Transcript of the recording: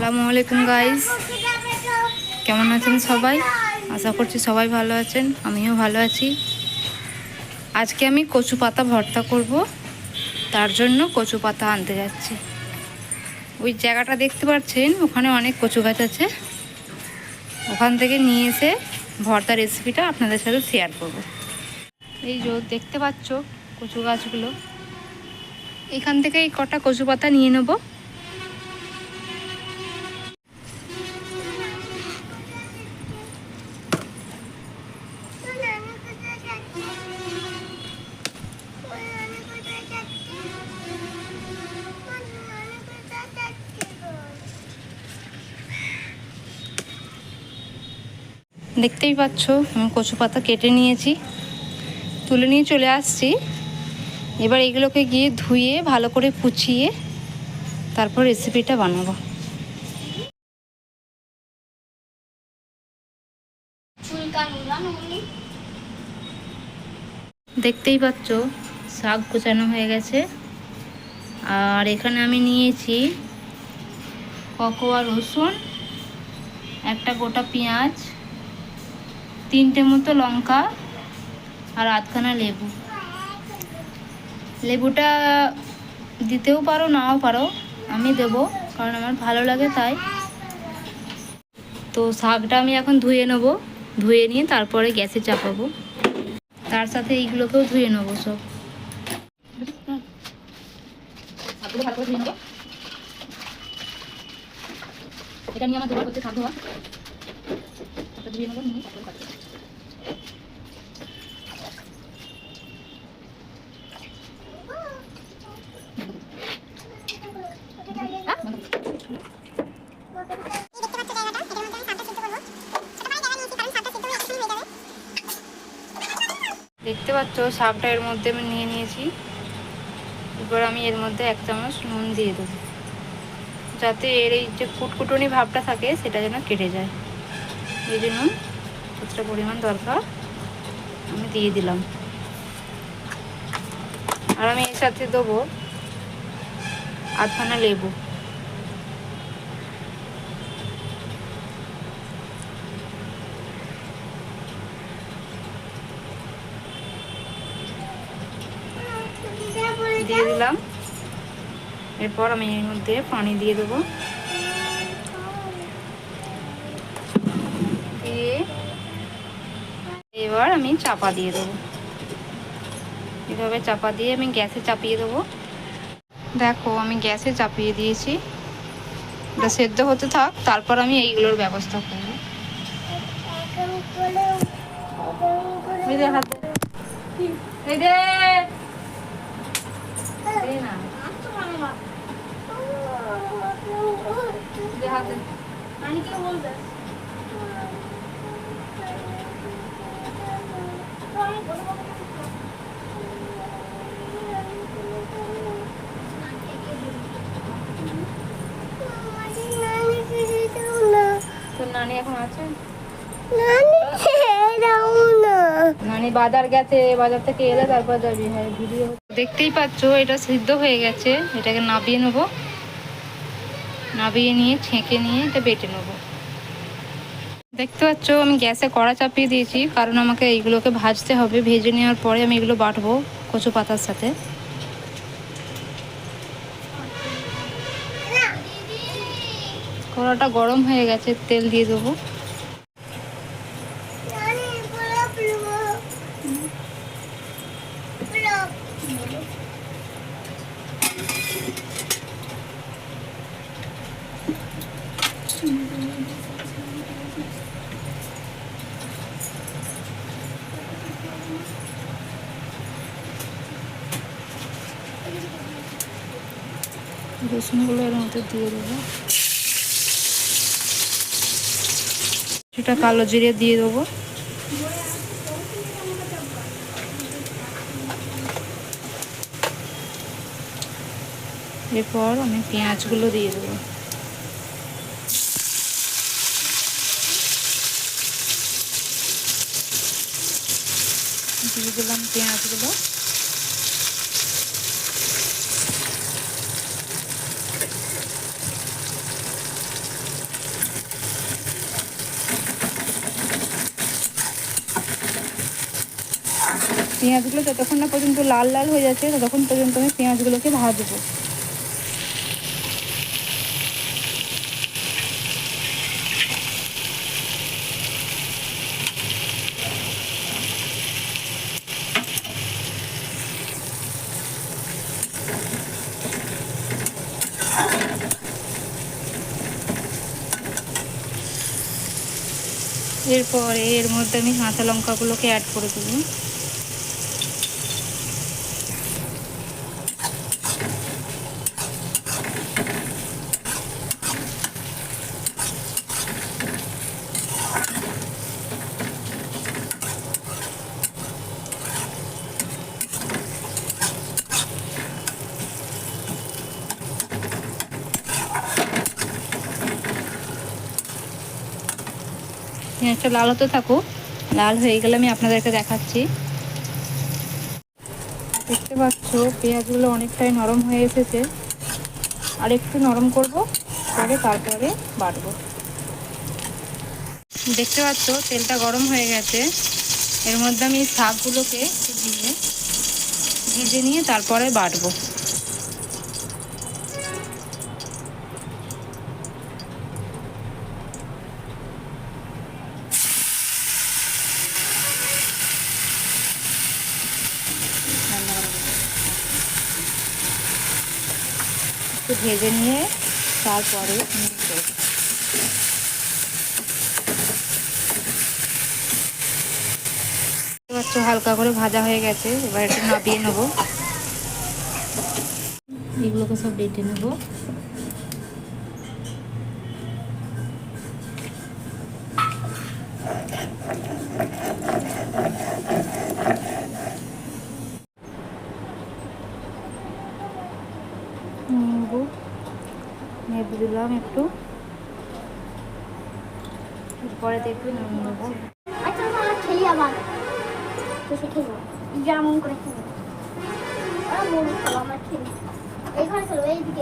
আসসালামু আলাইকুম গাইস, কেমন আছেন সবাই? আশা করছি সবাই ভালো আছেন, আমিও ভালো আছি। আজকে আমি কচু পাতা ভর্তা করব, তার জন্য কচু পাতা আনতে যাচ্ছি। ওই জায়গাটা দেখতে পাচ্ছেন, ওখানে অনেক কচু গাছ আছে। ওখান থেকে নিয়ে এসে ভর্তা রেসিপিটা আপনাদের সাথে শেয়ার করব। এই যে দেখতে পাচ্ছ কচু গাছগুলো, এখান থেকে এই কটা কচু পাতা নিয়ে নেব। দেখতেই পাচ্ছ আমি কচু পাতা কেটে নিয়েছি, তুলে নিয়ে চলে আসছি। এবার এগুলোকে গিয়ে ধুয়ে ভালো করে কুচিয়ে তারপর রেসিপিটা বানাবো। দেখতেই পাচ্ছ শাক কুচানো হয়ে গেছে। আর এখানে আমি নিয়েছি ককোয়া রসুন, একটা গোটা পেঁয়াজ, 3টে মতো লঙ্কা আর আধখানা লেবু। লেবুটা দিতেও পারো নাও পারো, আমি দেবো কারণ আমার ভালো লাগে তাই। তো শাকটা আমি এখন ধুয়ে নেবো, ধুয়ে নিয়ে তারপরে গ্যাসে চাপাবো। তার সাথে এইগুলোকেও ধুয়ে নেবো সব। ভালো করে ধুয়ে নেবো। এটা নিয়ে আমার দুবার করতে শাক ধোয়া, ধুয়ে নেবো নিয়ে দেখতে পাচ্ছ শাকটা এর মধ্যে আমি নিয়ে নিয়েছি। এবার আমি এর মধ্যে 1 চামচ নুন দিয়ে দেবো, যাতে এর এই যে কুটকুটনি ভাবটা থাকে সেটা যেন কেটে যায়। এই যে নুন যতটা পরিমাণ দরকার আমি দিয়ে দিলাম। আর আমি এর সাথে দেবো আধখানা লেবু। দিয়ে দিলাম। এরপর আমি এর মধ্যে পানি দিয়ে দেবো, দিয়ে এবার আমি চাপা দিয়ে দেবো। এভাবে চাপা দিয়ে আমি গ্যাসে চাপিয়ে দেবো। দেখো আমি গ্যাসে চাপিয়ে দিয়েছি, এটা সেদ্ধ হতে থাক, তারপর আমি এইগুলোর ব্যবস্থা করবো। তোর নানি এখন আছে? নানি বাজার গেছে, বাজার থেকে এলে তারপর যাবি। হ্যাঁ ভিডিও দেখতেই পাচ্ছ এটা সিদ্ধ হয়ে গেছে। এটাকে নাবিয়ে নেব, নাবিয়ে নিয়ে ছেঁকে নিয়ে এটা বেটে নেব। দেখতে পাচ্ছ আমি গ্যাসে কড়া চাপিয়ে দিয়েছি, কারণ আমাকে এইগুলোকে ভাজতে হবে। ভেজে নেওয়ার পরে আমি এগুলো বাটবো কচু পাতার সাথে। কড়াটা গরম হয়ে গেছে, তেল দিয়ে দেবো। রসুনগুলো এর মধ্যে দিয়ে দেবো, সেটা কালো জিরে দিয়ে দেবো। এরপর আমি পেঁয়াজগুলো দিয়ে দেবো। দিয়ে দিলাম পেঁয়াজগুলো। পেঁয়াজগুলো যতক্ষণ না পর্যন্ত লাল লাল হয়ে যাচ্ছে ততক্ষণ পর্যন্ত আমি পেঁয়াজগুলোকে ভাজবো। এরপরে এর মধ্যে আমি কাঁচা লঙ্কাগুলোকে অ্যাড করে দেবো। পেঁয়াজটা লাল হতে থাকুক, লাল হয়ে গেলে আমি আপনাদেরকে দেখাচ্ছি। দেখতে পাচ্ছ পেঁয়াজগুলো অনেকটাই নরম হয়ে এসেছে, আর একটু নরম করব, করে তারপরে বাটবো। দেখতে পাচ্ছ তেলটা গরম হয়ে গেছে, এর মধ্যে আমি শাকগুলোকে দিয়ে ভেজে নিয়ে তারপরে বাটবো। একটু ভেজে নিয়ে তারপরে হালকা করে ভাজা হয়ে গেছে, এবার একটু নাবিয়ে নেবো। এগুলোকে সব বেটে নেবো। নেবু দিলাম একটু, পরে দেখবি নুন নেবো। খেলি আবার খেলো যেমন করে খেলো, আমার খেলি এইখানে খেলো, এইদিকে